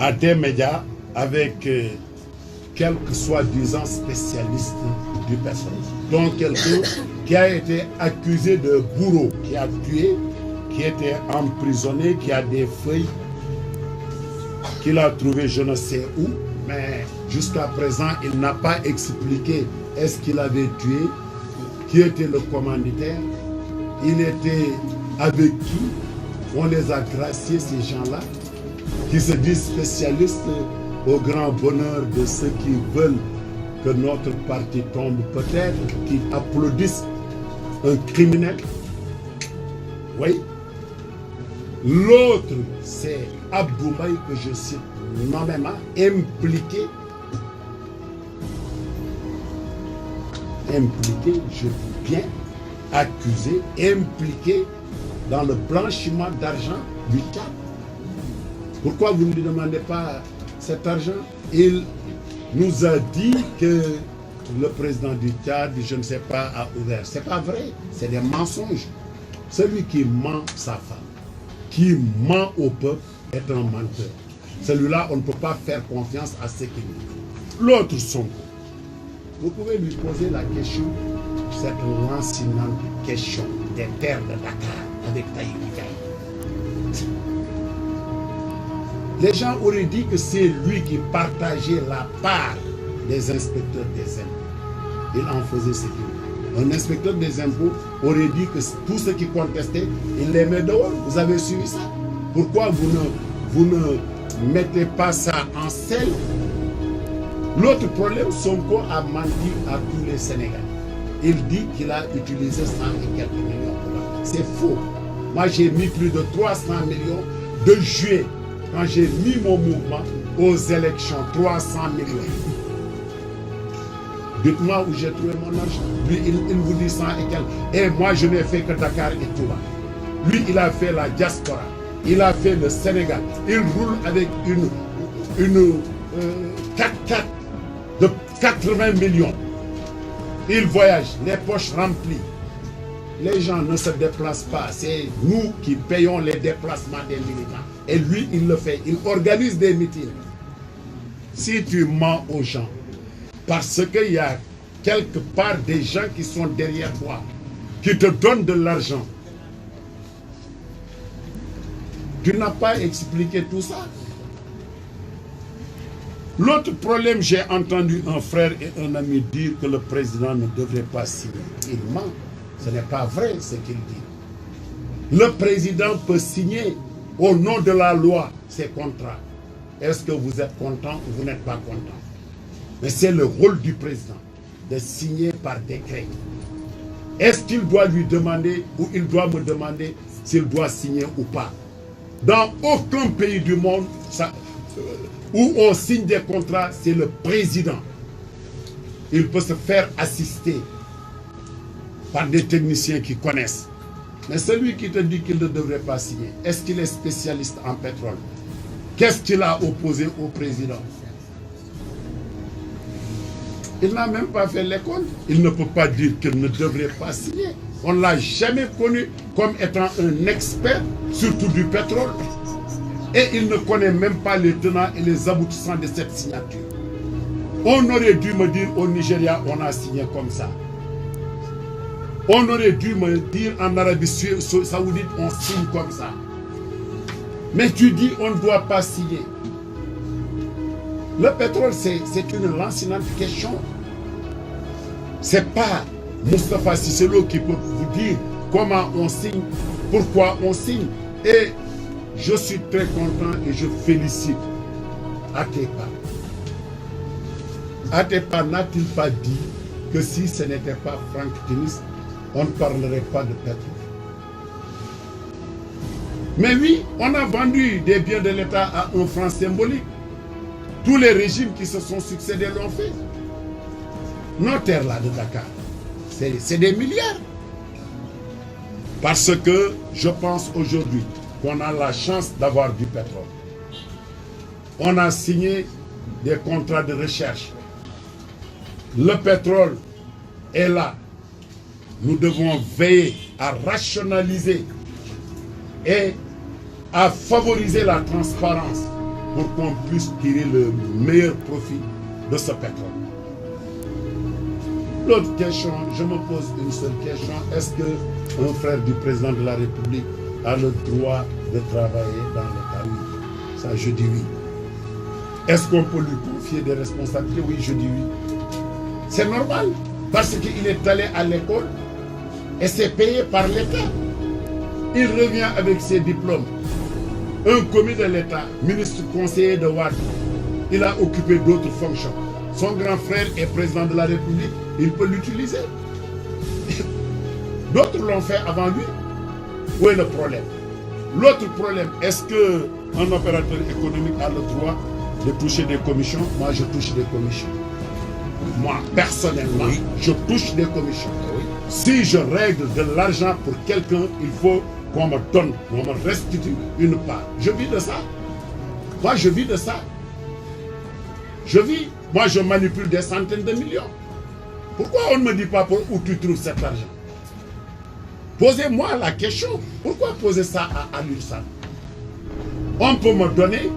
à des médias avec quelques soi-disant spécialistes du pétrole. Donc quelqu'un qui a été accusé de bourreau, qui a tué, qui était emprisonné, qui a des feuilles qu'il a trouvé je ne sais où, mais jusqu'à présent il n'a pas expliqué est-ce qu'il avait tué, qui était le commanditaire, il était avec qui. On les a graciés, ces gens-là, qui se disent spécialistes au grand bonheur de ceux qui veulent que notre parti tombe peut-être, qui applaudissent un criminel. Oui. L'autre, c'est Abdoulaye, que je cite nommément, impliqué, je dis bien, accusé, impliqué dans le blanchiment d'argent du Tchad. Pourquoi vous ne lui demandez pas cet argent? Il nous a dit que le président du Tchad, je ne sais pas, a ouvert. C'est pas vrai, c'est des mensonges. Celui qui ment sa femme, qui ment au peuple, est un menteur. Celui-là, on ne peut pas faire confiance à ce qu'il dit. L'autre Sonko, vous pouvez lui poser la question, cette lancinante question des terres de Dakar avec Taïb Ndiaye. Les gens auraient dit que c'est lui qui partageait la part des inspecteurs des impôts. Il en faisait ce qu'il voulait. Un inspecteur des impôts aurait dit que tous ceux qui contestaient, il les met dehors. Vous avez suivi ça? Pourquoi vous ne mettez pas ça en scène? L'autre problème, Sonko a menti à tous les Sénégalais. Il dit qu'il a utilisé 100 et quelques millions de dollars. C'est faux. Moi, j'ai mis plus de 300 millions de juillet. Quand j'ai mis mon mouvement aux élections, 300 millions. Dites-moi où j'ai trouvé mon argent. Lui, il vous dit 100 et quelques. Et moi, je n'ai fait que Dakar et Touba. Lui, il a fait la diaspora. Il a fait le Sénégal. Il roule avec une 4x4 de 80 millions. Il voyage, les poches remplies. Les gens ne se déplacent pas. C'est nous qui payons les déplacements des militants. Et lui, il le fait. Il organise des meetings. Si tu mens aux gens, parce qu'il y a quelque part des gens qui sont derrière toi, qui te donnent de l'argent, tu n'as pas expliqué tout ça. L'autre problème, j'ai entendu un frère et un ami dire que le président ne devrait pas signer. Il ment. Ce n'est pas vrai ce qu'il dit. Le président peut signer au nom de la loi ses contrats. Est-ce que vous êtes content ou vous n'êtes pas content? Mais c'est le rôle du président de signer par décret. Est-ce qu'il doit lui demander ou il doit me demander s'il doit signer ou pas? Dans aucun pays du monde où on signe des contrats, c'est le président. Il peut se faire assister par des techniciens qui connaissent. Mais celui qui te dit qu'il ne devrait pas signer, est-ce qu'il est spécialiste en pétrole? Qu'est-ce qu'il a opposé au président? Il n'a même pas fait les comptes. Il ne peut pas dire qu'il ne devrait pas signer. On ne l'a jamais connu comme étant un expert, surtout du pétrole. Et il ne connaît même pas les tenants et les aboutissants de cette signature. On aurait dû me dire au Nigeria, on a signé comme ça. On aurait dû me dire en Arabie Saoudite, on signe comme ça. Mais tu dis, on ne doit pas signer. Le pétrole, c'est une lancinante question. C'est pas Moustapha Cissé Lo qui peut vous dire comment on signe, pourquoi on signe. Et je suis très content et je félicite Atepa. Atepa n'a-t-il pas dit que si ce n'était pas Franck Timis, on ne parlerait pas de pétrole? Mais oui, on a vendu des biens de l'État à un franc symbolique. Tous les régimes qui se sont succédés l'ont fait. Nos terres là de Dakar, c'est des milliards. Parce que je pense aujourd'hui qu'on a la chance d'avoir du pétrole. On a signé des contrats de recherche. Le pétrole est là. Nous devons veiller à rationaliser et à favoriser la transparence pour qu'on puisse tirer le meilleur profit de ce pétrole. L'autre question, je me pose une seule question. Est-ce qu'un frère du président de la République a le droit de travailler dans l'État? Oui. Ça, je dis oui. Est-ce qu'on peut lui confier des responsabilités? Oui, je dis oui. C'est normal, parce qu'il est allé à l'école et c'est payé par l'État. Il revient avec ses diplômes. Un commis de l'État, ministre conseiller de Wade, il a occupé d'autres fonctions. Son grand frère est président de la République, il peut l'utiliser. D'autres l'ont fait avant lui. Où est le problème? L'autre problème, est-ce qu'un opérateur économique a le droit de toucher des commissions? Moi, je touche des commissions. Moi, personnellement, oui, je touche des commissions. Oui. Si je règle de l'argent pour quelqu'un, il faut qu'on me donne, qu'on me restitue une part. Je vis de ça. Moi, je vis de ça. Je vis. Moi, je manipule des centaines de millions. Pourquoi on ne me dit pas où tu trouves cet argent? Posez-moi la question. Pourquoi poser ça à l'URSSAF? On peut me donner,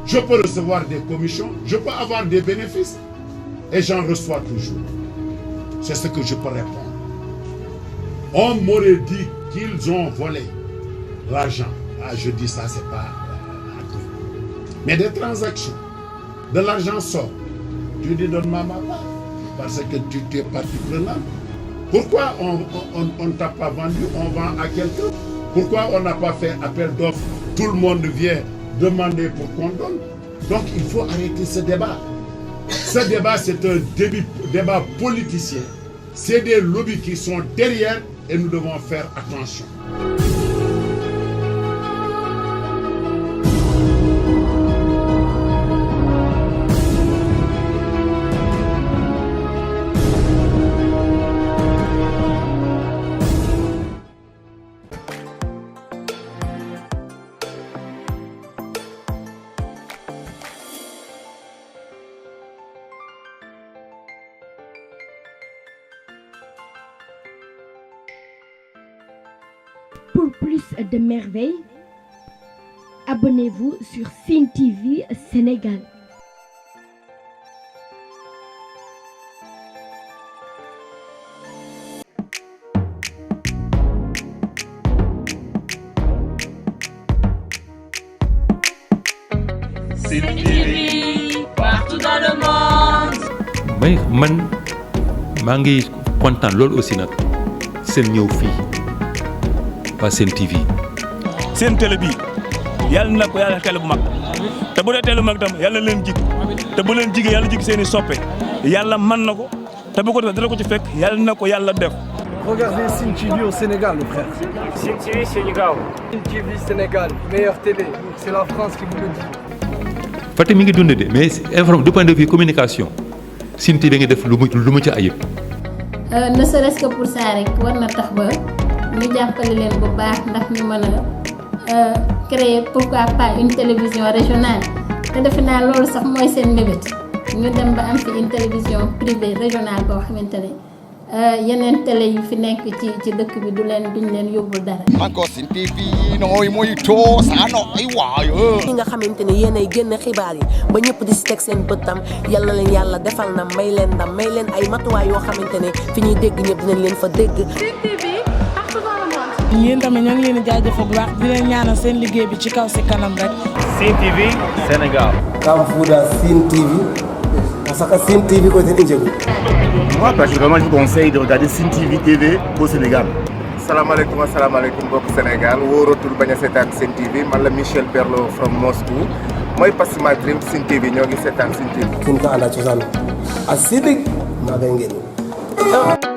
je peux recevoir des commissions, je peux avoir des bénéfices. Et j'en reçois toujours. C'est ce que je peux répondre. On m'aurait dit qu'ils ont volé l'argent. Ah, je dis ça, c'est pas mais des transactions. De l'argent sort. Tu dis donne-moi ma part. Parce que tu es partie prenante. Pourquoi on ne t'a pas vendu, on vend à quelqu'un? Pourquoi on n'a pas fait appel d'offres? Tout le monde vient demander pour qu'on donne. Donc il faut arrêter ce débat. Ce débat, c'est un débat politicien. C'est des lobbies qui sont derrière et nous devons faire attention. Pour plus de merveilles, abonnez-vous sur Sen TV Sénégal. Sen TV, partout dans le monde. Mais man maa ngi kontaan loolu aussi nag seen ñëw fii waa Sen TV. seen télé bi yàlla na ko yàlla télé bu mag te bu dee télé bu mag tam yàlla leen jig te bu leen jigee yàlla jig seen i soppe yàlla mën na ko te bu ko defee dara ko ci fekk yàlla na ko yàlla def. Regardez Sen TV au Sénégal, le frère. Sen TV Sénégal. Sen TV Sénégal, meilleure télé. C'est la France qui vous le dit. Fatick mi ngi dund de mais du point de vue communication Sen TV da ngay def lu mu ci ayib. ne serait-ce que pour ça rek war na tax ba ñu jàppale leen bu baax ndax ñu mën a créer pourquoi pas une télévision régionale te defe naa loolu sax mooy seen mbébét ñu dem ba am fi une télévision privée régionale boo xamante ne yeneen télé yu fi nekk ci dëkk bi duñ leen yóbbul dara. encore Sen TV nooy mooy too saano ay waayo. ñi nga xamante ne yéenay génn xibaar yi ba ñëpp di si teg seen bëtam yal na leen yàlla defal na may leen ndam may leen ay matuwaay yoo xamante ne fi ñuy dégg ñëpp dinañ leen fa dégg. Sen TV partout dans le monde. yéen tamit ñoo ngi leen di jaajëfal bu baax di leen ñaanal seen liggéey bi ci kaw si kanam rek. Sen TV Sénégal. Kamfuda Sen TV. Parce que Sen TV côté Ndjegu. Moi, particulièrement, je vous conseille de regarder Sen TV au Sénégal. Salam alaikum mbokk Sénégal wóoratul bañ a seetaan Sen TV man la Michel Berlo from Moscou mooy Passima Dream Sen TV ñoo ngi seetaan Sen TV. Kinta ala cosaan a sidik maa ngay ngeen